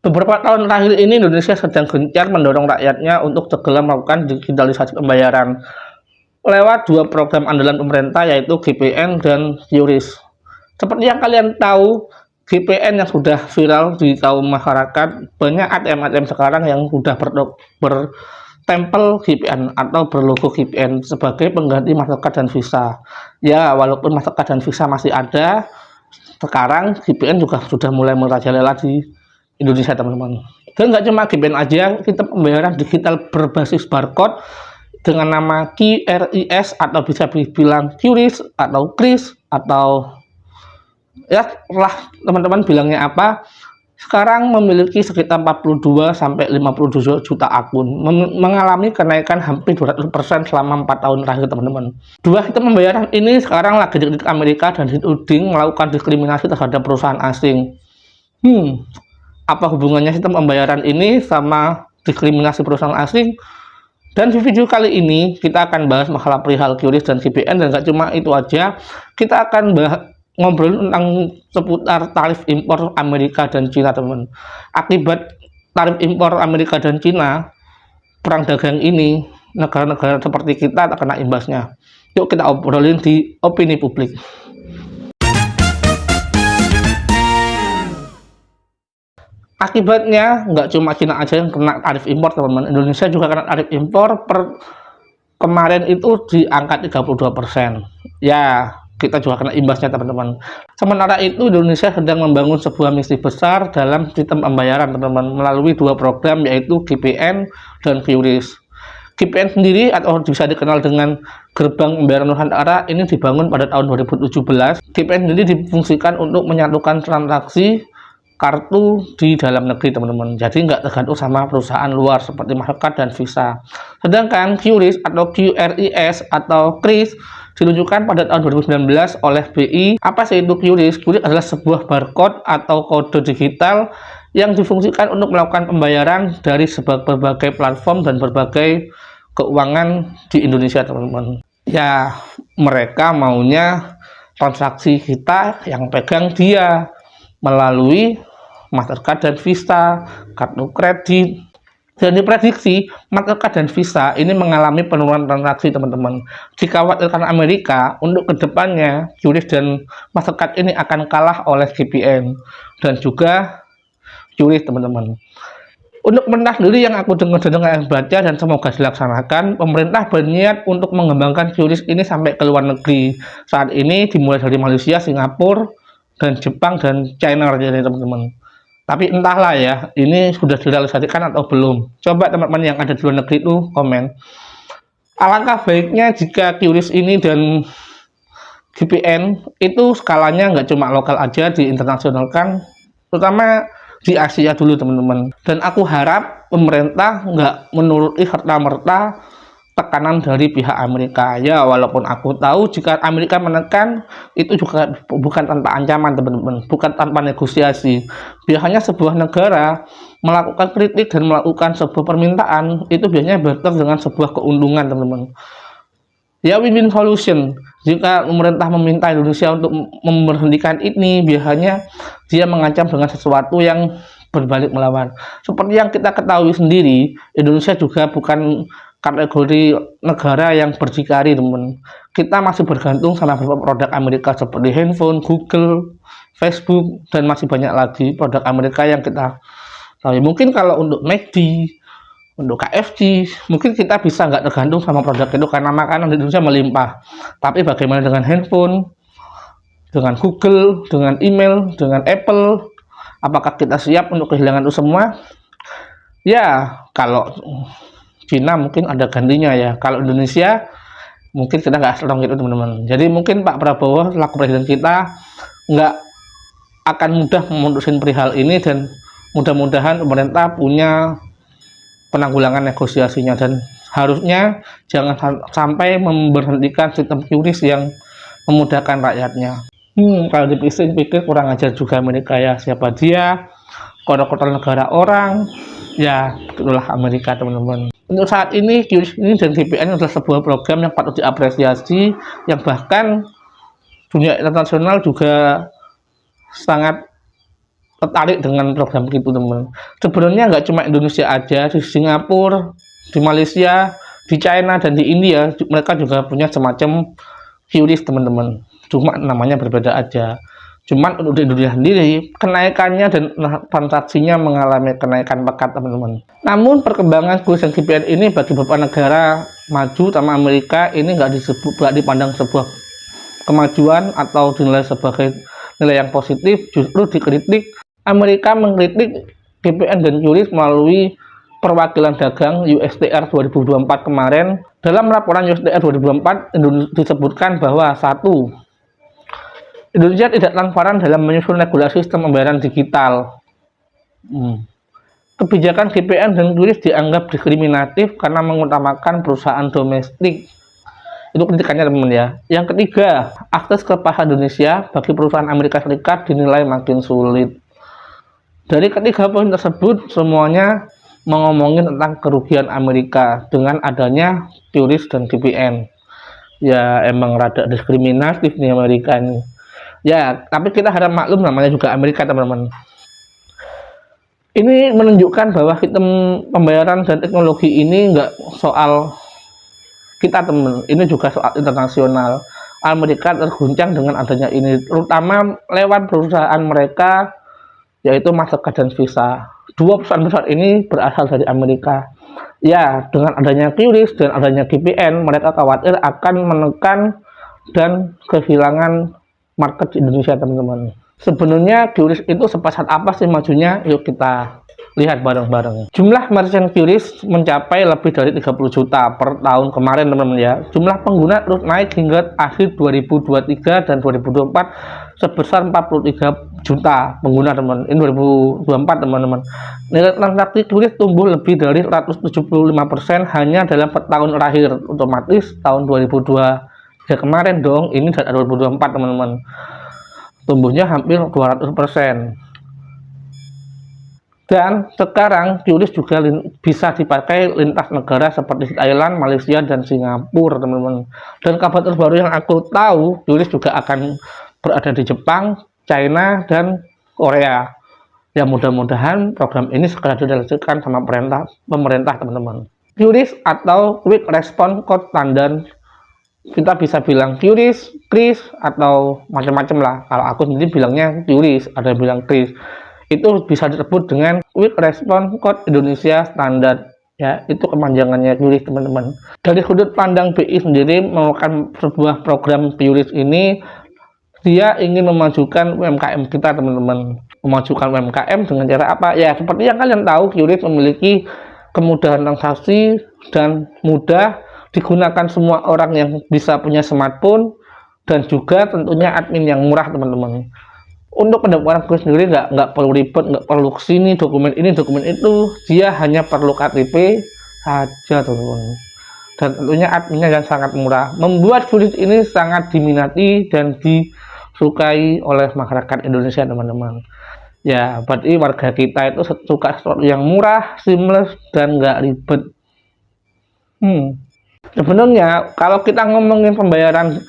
Beberapa tahun terakhir ini Indonesia sedang gencar mendorong rakyatnya untuk segera melakukan digitalisasi pembayaran lewat dua program andalan pemerintah yaitu GPN dan QRIS. Seperti yang kalian tahu, GPN yang sudah viral di kaum masyarakat, banyak ATM-ATM sekarang yang sudah bertempel GPN atau berlogo GPN sebagai pengganti Mastercard dan Visa. Ya, walaupun Mastercard dan Visa masih ada, sekarang GPN juga sudah mulai merajalela di Indonesia, teman-teman. Dan nggak cuma GPN aja, kita pembayaran digital berbasis barcode dengan nama QRIS atau bisa dibilang QRIS atau KRIS atau ya lah teman-teman bilangnya apa. Sekarang memiliki sekitar 42 sampai 57 juta akun, mengalami kenaikan hampir 200% selama 4 tahun terakhir, teman-teman. Dua sistem pembayaran ini sekarang lagi dikritik Amerika dan dituding melakukan diskriminasi terhadap perusahaan asing. Apa hubungannya sistem pembayaran ini sama diskriminasi perusahaan asing? Dan di video kali ini kita akan bahas masalah perihal QRIS dan GPN, dan gak cuma itu aja, kita akan ngobrol tentang seputar tarif impor Amerika dan Cina, teman. Akibat tarif impor Amerika dan Cina, perang dagang ini, negara-negara seperti kita terkena imbasnya. Yuk kita obrolin di opini publik. Akibatnya nggak cuma Cina aja yang kena tarif impor, teman-teman. Indonesia juga kena tarif impor kemarin itu di angka 32%. Ya, kita juga kena imbasnya, teman-teman. Sementara itu Indonesia sedang membangun sebuah misi besar dalam sistem pembayaran, teman-teman, melalui dua program yaitu GPN dan QRIS. GPN sendiri atau bisa dikenal dengan Gerbang Pembayaran Nusantara ini dibangun pada tahun 2017. GPN sendiri difungsikan untuk menyatukan transaksi kartu di dalam negeri, teman-teman. Jadi nggak tergantung sama perusahaan luar seperti Mastercard dan Visa. Sedangkan QRIS atau QRIS atau KRIS diluncurkan pada tahun 2019 oleh BI. Apa sih itu QRIS? QRIS adalah sebuah barcode atau kode digital yang difungsikan untuk melakukan pembayaran dari berbagai platform dan berbagai keuangan di Indonesia, teman-teman. Ya, mereka maunya transaksi kita yang pegang dia melalui Mastercard dan Visa, kartu kredit. Dan diprediksi Mastercard dan Visa ini mengalami penurunan transaksi, teman-teman. Dikhawatirkan Amerika untuk kedepannya QRIS dan Mastercard ini akan kalah oleh GPN dan juga QRIS, teman-teman. Untuk pemerintah sendiri yang aku dengar baca dan semoga dilaksanakan, pemerintah berniat untuk mengembangkan QRIS ini sampai ke luar negeri. Saat ini dimulai dari Malaysia, Singapura, dan Jepang dan China aja, teman-teman. Tapi entahlah ya, ini sudah direalisasikan atau belum. Coba teman-teman yang ada di luar negeri itu komen. Alangkah baiknya jika QRIS ini dan GPN itu skalanya nggak cuma lokal aja, diinternasionalkan, terutama di Asia dulu, teman-teman. Dan aku harap pemerintah nggak menuruti serta-merta tekanan dari pihak Amerika. Ya, walaupun aku tahu jika Amerika menekan itu juga bukan tanpa ancaman, teman-teman, bukan tanpa negosiasi. Biasanya sebuah negara melakukan kritik dan melakukan sebuah permintaan itu biasanya bertemu dengan sebuah keuntungan, teman-teman. Ya, win-win solution. Jika pemerintah meminta Indonesia untuk memberhentikan ini, biasanya dia mengancam dengan sesuatu yang berbalik melawan. Seperti yang kita ketahui sendiri, Indonesia juga bukan kategori negara yang berdikari, teman. Kita masih bergantung sama beberapa produk Amerika seperti handphone, Google, Facebook, dan masih banyak lagi produk Amerika yang kita tahu. Mungkin kalau untuk McD, untuk KFC, mungkin kita bisa nggak tergantung sama produk itu karena makanan di Indonesia melimpah. Tapi bagaimana dengan handphone, dengan Google, dengan email, dengan Apple? Apakah kita siap untuk kehilangan itu semua? Ya, kalau Cina mungkin ada gantinya ya. Kalau Indonesia mungkin kita nggak strong gitu, teman-teman. Jadi mungkin Pak Prabowo selaku presiden kita nggak akan mudah memutuskan perihal ini, dan mudah-mudahan pemerintah punya penanggulangan negosiasinya, dan harusnya jangan sampai memberhentikan sistem QRIS yang memudahkan rakyatnya. Kalau dipikir kurang ajar juga Amerika ya. Siapa dia? Kotor-kotor negara orang. Ya, itulah Amerika, teman-teman. Untuk saat ini, QRIS ini dan GPN adalah sebuah program yang patut diapresiasi, yang bahkan dunia internasional juga sangat tertarik dengan program itu teman. Sebenarnya nggak cuma Indonesia aja, di Singapura, di Malaysia, di China dan di India mereka juga punya semacam QRIS teman-teman. Cuma namanya berbeda aja. Cuman untuk di Indonesia sendiri kenaikannya dan transaksinya mengalami kenaikan pekat teman-teman. Namun perkembangan QRIS dan VPN ini bagi beberapa negara maju sama Amerika ini nggak dipandang sebuah kemajuan atau dinilai sebagai nilai yang positif, justru dikritik. Amerika mengkritik VPN dan QRIS melalui perwakilan dagang USTR 2024 kemarin. Dalam laporan USTR 2024 disebutkan bahwa satu, Indonesia tidak transparan dalam menyusun regulasi sistem pembayaran digital. Kebijakan VPN dan QRIS dianggap diskriminatif karena mengutamakan perusahaan domestik. Itu kritikannya teman-teman ya. Yang ketiga, akses ke pasar Indonesia bagi perusahaan Amerika Serikat dinilai makin sulit. Dari ketiga poin tersebut, semuanya mengomongin tentang kerugian Amerika dengan adanya QRIS dan VPN. Ya emang rada diskriminatif nih Amerika ini. Ya, tapi kita harap maklum namanya juga Amerika teman-teman. Ini menunjukkan bahwa sistem pembayaran dan teknologi ini nggak soal kita teman, ini juga soal internasional. Amerika terguncang dengan adanya ini, terutama lewat perusahaan mereka yaitu Mastercard dan Visa. Dua perusahaan besar ini berasal dari Amerika. Ya, dengan adanya QRIS dan adanya VPN, mereka khawatir akan menekan dan kehilangan market di Indonesia teman-teman. Sebenarnya QRIS itu sepesat apa sih majunya? Yuk kita lihat bareng-bareng. Jumlah merchant QRIS mencapai lebih dari 30 juta per tahun kemarin teman-teman ya. Jumlah pengguna terus naik hingga akhir 2023 dan 2024 sebesar 43 juta pengguna teman. Ini 2024 teman-teman. Nilai transaksi QRIS tumbuh lebih dari 175% hanya dalam tahun terakhir. Otomatis tahun 2002 ya kemarin dong, ini data 2024 teman-teman, tumbuhnya hampir 200%. Dan sekarang QRIS juga bisa dipakai lintas negara seperti Thailand, Malaysia, dan Singapura teman-teman. Dan kabar terbaru yang aku tahu, QRIS juga akan berada di Jepang, China, dan Korea. Ya mudah-mudahan program ini segera direalisasikan sama pemerintah teman-teman. QRIS atau Quick Response Code Standard, kita bisa bilang QRIS, KRIS, atau macam-macam lah. Kalau aku sendiri bilangnya QRIS, ada yang bilang KRIS. Itu bisa disebut dengan Quick Response Code Indonesia Standard. Ya, itu kepanjangannya QRIS teman-teman. Dari sudut pandang BI sendiri melakukan sebuah program QRIS ini, dia ingin memajukan UMKM kita teman-teman. Memajukan UMKM dengan cara apa? Ya, seperti yang kalian tahu, QRIS memiliki kemudahan transaksi dan mudah digunakan semua orang yang bisa punya smartphone, dan juga tentunya admin yang murah teman-teman. Untuk pendaftaran QRIS sendiri nggak perlu ribet, nggak perlu kesini dokumen ini dokumen itu, dia hanya perlu KTP saja teman-teman. Dan tentunya adminnya yang sangat murah, membuat QRIS ini sangat diminati dan disukai oleh masyarakat Indonesia teman-teman. Ya berarti warga kita itu suka sesuatu yang murah, seamless, dan nggak ribet. Sebenarnya kalau kita ngomongin pembayaran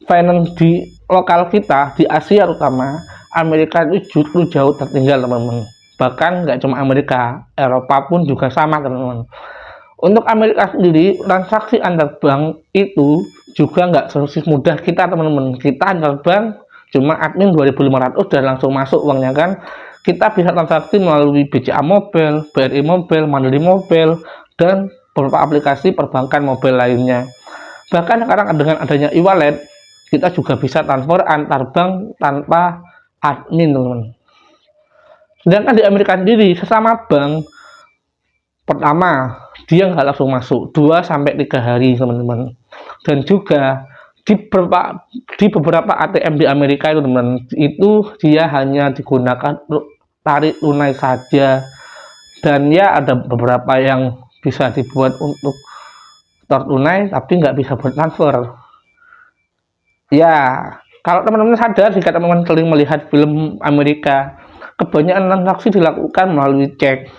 finance di lokal kita, di Asia terutama, Amerika itu justru jauh tertinggal teman-teman. Bahkan nggak cuma Amerika, Eropa pun juga sama teman-teman. Untuk Amerika sendiri, transaksi antar bank itu juga nggak semudah kita teman-teman. Kita antar bank cuma admin 2.500 dan langsung masuk uangnya kan. Kita bisa transaksi melalui BCA Mobile, BRI Mobile, Mandiri Mobile, dan beberapa aplikasi perbankan mobile lainnya. Bahkan sekarang dengan adanya e-wallet, kita juga bisa transfer antar bank tanpa admin teman-teman. Sedangkan di Amerika sendiri, sesama bank, pertama dia nggak langsung masuk 2-3 hari teman-teman. Dan juga di beberapa ATM di Amerika itu teman-teman, itu dia hanya digunakan untuk tarik tunai saja. Dan ya ada beberapa yang bisa dibuat untuk store tunai tapi nggak bisa buat transfer. Ya kalau teman-teman sadar, jika teman-teman sering melihat film Amerika, kebanyakan transaksi dilakukan melalui cek.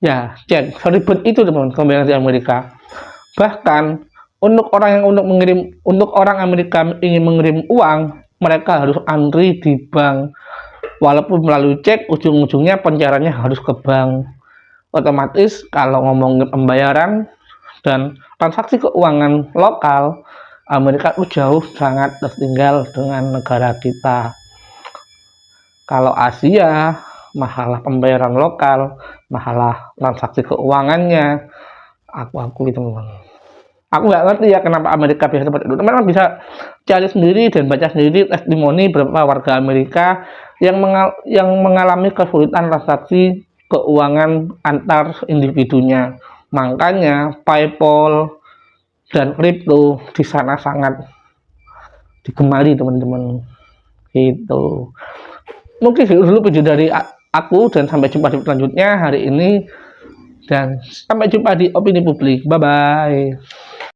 Ya cek, seribet itu teman-teman pembayaran di Amerika. Bahkan untuk orang Amerika ingin mengirim uang, mereka harus antri di bank. walaupun melalui cek, ujung-ujungnya pencairannya harus ke bank. Otomatis kalau ngomongin pembayaran dan transaksi keuangan lokal, Amerika itu jauh sangat tertinggal dengan negara kita. Kalau Asia, masalah pembayaran lokal, masalah transaksi keuangannya, aku akui teman-teman. Aku nggak ngerti ya kenapa Amerika bisa seperti itu. Teman-teman bisa cari sendiri dan baca sendiri testimoni beberapa warga Amerika yang mengalami kesulitan transaksi keuangan antar individunya. Makanya PayPal dan kripto di sana sangat digemari teman-teman. Gitu. Mungkin dulu video dari aku, dan sampai jumpa di selanjutnya hari ini, dan sampai jumpa di opini publik. Bye bye.